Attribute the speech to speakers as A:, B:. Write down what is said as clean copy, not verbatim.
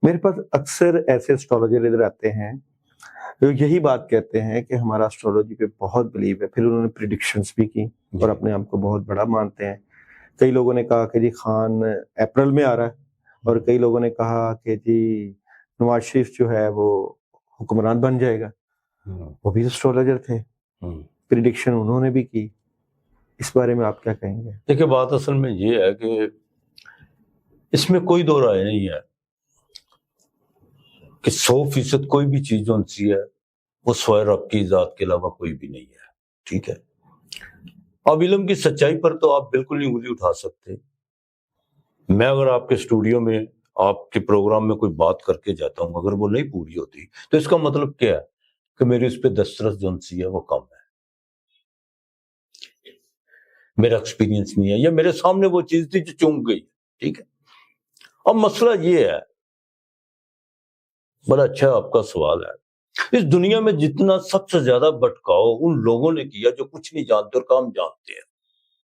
A: میرے پاس اکثر ایسے اسٹرالوجر ادھر آتے ہیں جو یہی بات کہتے ہیں کہ ہمارا اسٹرالوجی پہ بہت بلیو ہے، پھر انہوں نے پریڈکشنز بھی کی اور اپنے آپ کو بہت بڑا مانتے ہیں۔ کئی لوگوں نے کہا کہ جی خان اپریل میں آ رہا ہے، اور کئی لوگوں نے کہا کہ جی نواز شریف جو ہے وہ حکمران بن جائے گا، وہ بھی اسٹرالوجر تھے، پریڈکشن انہوں نے بھی کی۔ اس بارے میں آپ کیا کہیں گے؟
B: دیکھیں بات اصل میں یہ ہے کہ اس میں کوئی دو رائے نہیں ہے کہ 100% کوئی بھی چیز جو سی ہے وہ سوائے رب کی ذات کے علاوہ کوئی بھی نہیں ہے، ٹھیک ہے۔ اب علم کی سچائی پر تو آپ بالکل نہیں انگلی اٹھا سکتے۔ میں اگر آپ کے اسٹوڈیو میں آپ کے پروگرام میں کوئی بات کر کے جاتا ہوں، اگر وہ نہیں پوری ہوتی تو اس کا مطلب کیا ہے کہ میری اس پہ دسترس جو سی ہے وہ کم ہے، میرا ایکسپیرینس نہیں ہے، یا میرے سامنے وہ چیز تھی جو چونک گئی، ٹھیک ہے۔ اب مسئلہ یہ ہے، بڑا اچھا آپ کا سوال ہے، اس دنیا میں جتنا سب سے زیادہ بٹکاؤ ان لوگوں نے کیا جو کچھ نہیں جانتے اور کام جانتے ہیں۔